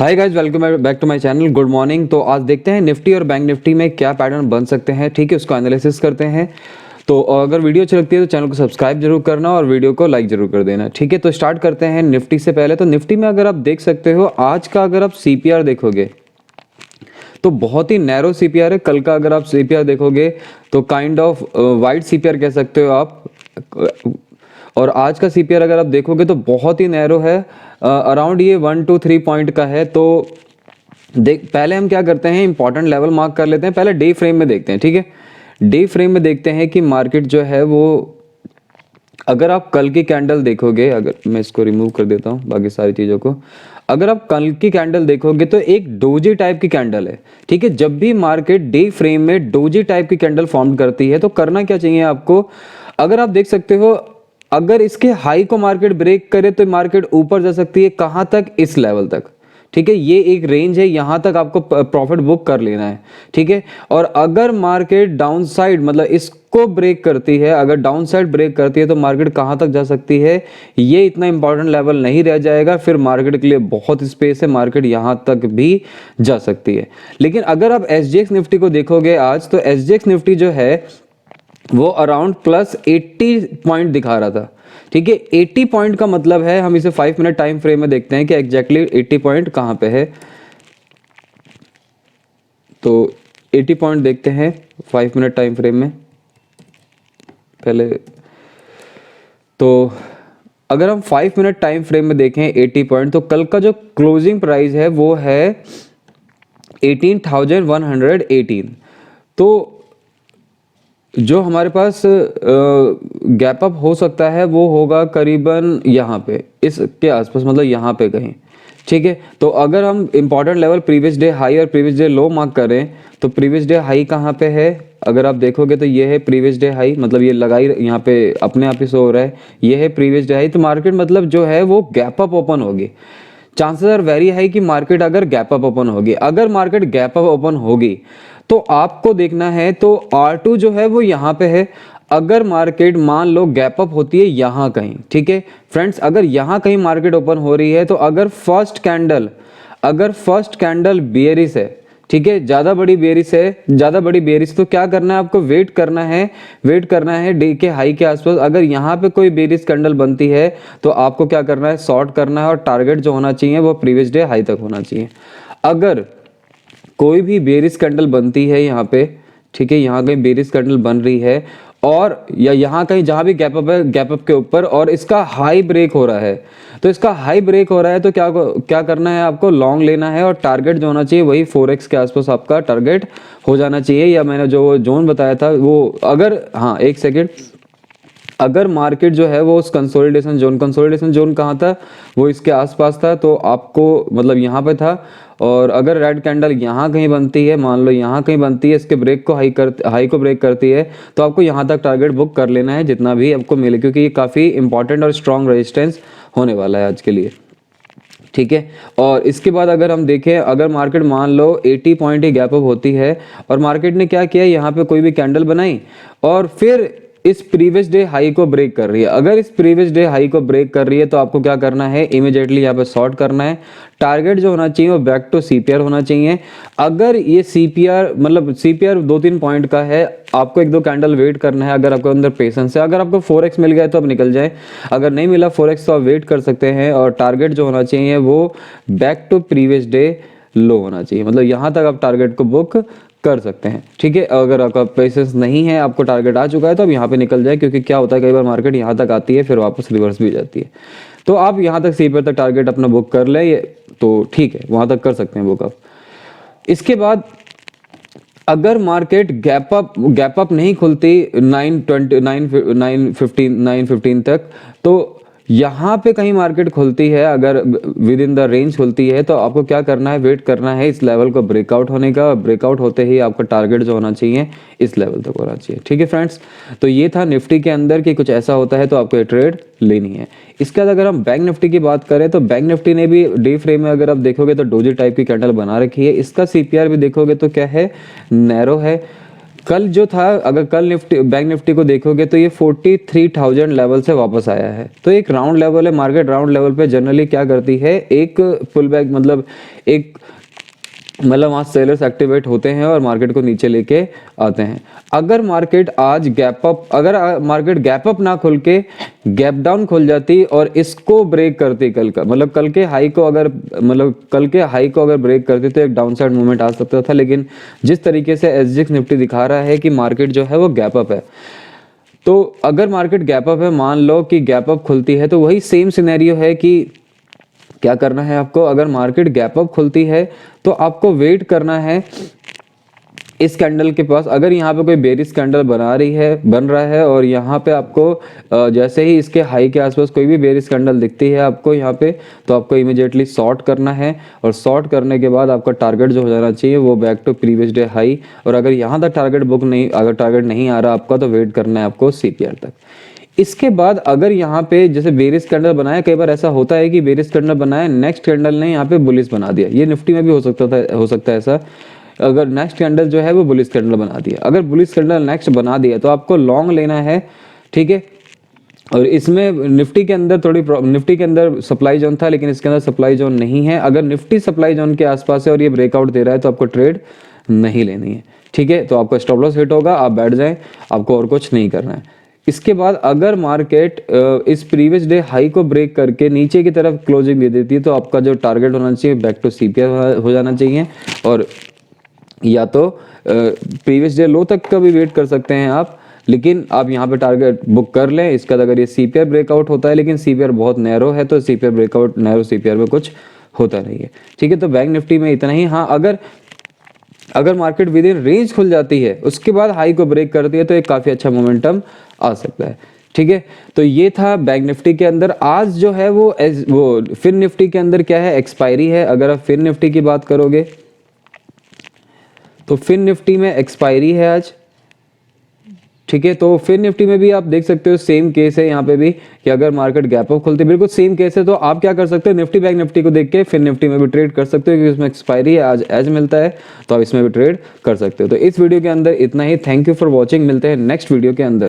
Hi guys, welcome back to my channel. Good morning. तो आज देखते हैं निफ्टी और बैंक निफ्टी में क्या पैटर्न बन सकते हैं। ठीक है, उसको एनालिसिस करते हैं। तो अगर वीडियो अच्छी लगती है तो चैनल को सब्सक्राइब जरूर करना और वीडियो को लाइक जरूर कर देना। ठीक है, तो स्टार्ट करते हैं निफ्टी से। पहले तो निफ्टी में अगर आप देख सकते हो आज का, अगर आप सीपीआर देखोगे तो बहुत ही नैरो सीपीआर है। कल का अगर आप सीपीआर देखोगे तो काइंड ऑफ वाइड सीपीआर कह सकते हो आप। और आज का सीपीआर अगर आप देखोगे तो बहुत ही नैरो है, अराउंड ये 1 to 3 पॉइंट का है। तो देख, पहले हम क्या करते हैं, इंपॉर्टेंट लेवल मार्क कर लेते हैं। पहले डे फ्रेम में देखते हैं। ठीक है, डे फ्रेम में देखते हैं कि मार्केट जो है वो, अगर आप कल की कैंडल देखोगे, अगर मैं इसको रिमूव कर देता हूँ बाकी सारी चीज़ों को, अगर आप कल की कैंडल देखोगे तो एक डोजी टाइप की कैंडल है। ठीक है, जब भी मार्केट डे फ्रेम में डोजी टाइप की कैंडल फॉर्म करती है तो करना क्या चाहिए आपको। अगर आप देख सकते हो, अगर इसके हाई को मार्केट ब्रेक करे तो मार्केट ऊपर जा सकती है। कहां तक? इस लेवल तक। ठीक है, ये एक रेंज है, यहां तक आपको प्रॉफिट बुक कर लेना है। ठीक है, और अगर मार्केट डाउन साइड मतलब इसको ब्रेक करती है, अगर डाउन साइड ब्रेक करती है तो मार्केट कहां तक जा सकती है, ये इतना इंपॉर्टेंट लेवल नहीं रह जाएगा। फिर मार्केट के लिए बहुत स्पेस है, मार्केट यहां तक भी जा सकती है। लेकिन अगर आप एसजीएक्स निफ्टी को देखोगे आज, तो एसजीएक्स निफ्टी जो है वो अराउंड प्लस 80 पॉइंट दिखा रहा था। ठीक है, 80 पॉइंट का मतलब है, हम इसे 5 मिनट टाइम फ्रेम में देखते हैं कि एग्जैक्टली 80 पॉइंट कहां पे है। तो 80 पॉइंट देखते हैं 5 मिनट टाइम फ्रेम में पहले। तो अगर हम 5 मिनट टाइम फ्रेम में देखें 80 पॉइंट, तो कल का जो क्लोजिंग प्राइस है वो है 18,118। तो जो हमारे पास गैप अप हो सकता है वो होगा करीबन यहाँ पे, इसके आसपास, मतलब यहाँ पे कहीं। ठीक है, तो अगर हम important level previous day high और प्रीवियस डे लो मार्क करें तो प्रीवियस डे हाई कहाँ पे है, अगर आप देखोगे तो ये है प्रीवियस डे हाई, मतलब ये लगाई यहाँ पे अपने आप ही शो हो रहा है, ये है प्रीवियस डे हाई। तो मार्केट मतलब जो है वो गैप अप ओपन होगी। चांसेस आर वेरी हाई कि मार्केट अगर गैप अप ओपन होगी, अगर मार्केट गैप अप ओपन होगी तो आपको देखना है, तो R2 जो है वो यहाँ पे है। अगर मार्केट मान लो गैप अप होती है यहाँ कहीं, ठीक है फ्रेंड्स, अगर यहाँ कहीं मार्केट ओपन हो रही है, तो अगर फर्स्ट कैंडल बेयरिश है, ठीक है, ज्यादा बड़ी बेयरिश, तो क्या करना है आपको, वेट करना है डे के हाई के आसपास। अगर यहाँ पे कोई बेयरिश कैंडल बनती है तो आपको क्या करना है, शॉर्ट करना है, और टारगेट जो होना चाहिए वो प्रीवियस डे हाई तक होना चाहिए। अगर कोई भी बेरिश कैंडल बनती है यहाँ पे, ठीक है, यहाँ कहीं बेरिश कैंडल बन रही है, और या यहाँ कहीं जहां भी गैप अप है, गैप अप के ऊपर, और इसका हाई ब्रेक हो रहा है, तो इसका हाई ब्रेक हो रहा है तो क्या करना है आपको, लॉन्ग लेना है, और टारगेट जो होना चाहिए वही 4x के आसपास आपका टारगेट हो जाना चाहिए। या मैंने जो जोन बताया था वो, अगर, हाँ एक सेकेंड, अगर मार्केट जो है वो उस कंसोलिडेशन जोन कहाँ था, वो इसके आसपास था, तो आपको मतलब यहाँ पे था। और अगर रेड कैंडल यहाँ कहीं बनती है, मान लो यहाँ कहीं बनती है, इसके ब्रेक को हाई को ब्रेक करती है, तो आपको यहाँ तक टारगेट बुक कर लेना है जितना भी आपको मिले, क्योंकि ये काफ़ी इंपॉर्टेंट और स्ट्रॉन्ग रेजिस्टेंस होने वाला है आज के लिए। ठीक है, और इसके बाद अगर हम देखें, अगर मार्केट मान लो 80 पॉइंट ही गैप अप होती है और मार्केट ने क्या किया, यहाँ पे कोई भी कैंडल बनाई और फिर इस प्रीवियस डे हाई को ब्रेक कर रही है, अगर इस प्रीवियस डे हाई को ब्रेक कर रही है तो आपको क्या करना है, इमीडिएटली यहाँ पे शॉर्ट करना है। टारगेट जो होना चाहिए वो बैक टू सीपीआर होना चाहिए। अगर ये सीपीआर मतलब सीपीआर 2-3 पॉइंट का है, आपको 1-2 कैंडल वेट करना है, अगर आपको अंदर पेशेंस है। अगर आपको 4x मिल गया तो आप निकल जाए, अगर नहीं मिला 4x तो आप वेट कर सकते हैं। और टारगेट जो होना चाहिए वो back to previous day low होना चाहिए, मतलब यहाँ तक आप टारगेट को बुक कर सकते हैं। ठीक है, अगर आपका पेशेंस नहीं है, आपको टारगेट आ चुका है, तो आप यहाँ पे निकल जाए, क्योंकि क्या होता है कई बार मार्केट यहाँ तक आती है फिर वापस रिवर्स भी जाती है। तो आप यहाँ तक सीपीआर तक टारगेट अपना बुक कर ले, तो ठीक है, वहां तक कर सकते हैं बुक आप। इसके बाद अगर मार्केट गैप अप नहीं खुलती 915 तक, तो यहाँ पे कहीं मार्केट खुलती है, अगर विद इन द रेंज खुलती है, तो आपको क्या करना है, वेट करना है इस लेवल को ब्रेकआउट होने का। ब्रेकआउट होते ही आपका टारगेट जो होना चाहिए इस लेवल तक होना चाहिए। ठीक है फ्रेंड्स, तो ये था निफ्टी के अंदर कि कुछ ऐसा होता है तो आपको ये ट्रेड लेनी है। इसके बाद अगर हम बैंक निफ्टी की बात करें तो बैंक निफ्टी ने भी डे फ्रेम में अगर आप देखोगे तो डोजी टाइप की कैंडल बना रखी है। इसका सीपीआर भी देखोगे तो क्या है, नैरो है। कल जो था, अगर कल निफ्टी बैंक निफ्टी को देखोगे तो ये 43,000 लेवल से वापस आया है। तो एक राउंड लेवल है, मार्केट राउंड लेवल पे जनरली क्या करती है, एक पुल बैक मतलब वहाँ सेलर्स एक्टिवेट होते हैं और मार्केट को नीचे लेके आते हैं। अगर मार्केट आज अगर मार्केट गैप अप ना खुल के गैप डाउन खुल जाती और इसको ब्रेक करती कल का, मतलब कल के हाई को अगर ब्रेक करती तो एक डाउन साइड मूवमेंट आ सकता था। लेकिन जिस तरीके से एसजीएक्स निफ्टी दिखा रहा है कि मार्केट जो है वो गैप अप है, तो अगर मार्केट गैप अप है, मान लो कि गैप अप खुलती है, तो वही सेम सिनेरियो है कि क्या करना है आपको। अगर मार्केट गैप अप खुलती है तो आपको वेट करना है इस कैंडल के पास। अगर यहाँ पे कोई बेरिश कैंडल बन रहा है और यहाँ पे आपको जैसे ही इसके हाई के आसपास कोई भी बेरिश कैंडल दिखती है आपको यहाँ पे, तो आपको इमीडिएटली शॉर्ट करना है। और शॉर्ट करने के बाद आपका टारगेट जो हो जाना चाहिए वो back to previous day high. और अगर यहाँ तक टारगेट नहीं आ रहा आपका, तो वेट करना है आपको सीपीआर तक। इसके बाद अगर यहाँ पे जैसे बेरिश कैंडल बनाया, कई बार ऐसा होता है कि बेरिश कैंडल बनाया, नेक्स्ट कैंडल ने यहाँ पे बुलिश बना दिया। ये निफ्टी में भी हो सकता है ऐसा। अगर नेक्स्ट कैंडल जो है वो बुलिश कैंडल बना दिया, अगर बुलिश कैंडल नेक्स्ट बना दिया तो आपको लॉन्ग लेना है, ठीक है। और इसमें निफ्टी के अंदर सप्लाई जोन था, लेकिन इसके अंदर सप्लाई जोन नहीं है। अगर निफ्टी सप्लाई जोन के आसपास है और ये ब्रेकआउट दे रहा है तो आपको ट्रेड नहीं लेनी है, ठीक है। तो आपका स्टॉप लॉस हिट होगा, आप बैठ जाएं, आपको और कुछ नहीं करना है। इसके बाद अगर मार्केट इस प्रीवियस डे हाई को ब्रेक करके नीचे की तरफ क्लोजिंग दे देती है, तो आपका जो टारगेट होना चाहिए बैक टू सीपीआर हो जाना चाहिए। और या तो प्रीवियस डे लो तक का भी वेट कर सकते हैं आप, लेकिन आप यहाँ पे टारगेट बुक कर लें इसका। अगर ये सीपीआर ब्रेकआउट होता है, लेकिन सीपीआर बहुत नैरो है, तो सीपीआर ब्रेकआउट नैरो सीपीआर में कुछ होता नहीं है, ठीक है। तो बैंक निफ्टी में इतना ही। हाँ, अगर मार्केट विद इन रेंज खुल जाती है, उसके बाद हाई को ब्रेक करती है, तो एक काफ़ी अच्छा मोमेंटम आ सकता है, ठीक है। तो ये था बैंक निफ्टी के अंदर। आज जो है वो फिन निफ्टी के अंदर क्या है, एक्सपायरी है। अगर आप फिन निफ्टी की बात करोगे तो फिन निफ्टी में एक्सपायरी है आज, ठीक है। तो फिन निफ्टी में भी आप देख सकते हो सेम केस है यहाँ पे भी, कि अगर मार्केट गैप अप खुलती है, बिल्कुल सेम केस है। तो आप क्या कर सकते हो, निफ्टी बैंक निफ्टी को देख के फिन निफ्टी में भी ट्रेड कर सकते हो, क्योंकि उसमें एक्सपायरी है, आज एज मिलता है, तो आप इसमें भी ट्रेड कर सकते हो। तो इस वीडियो के अंदर इतना ही। थैंक यू फॉर वॉचिंग, मिलते हैं नेक्स्ट वीडियो के अंदर।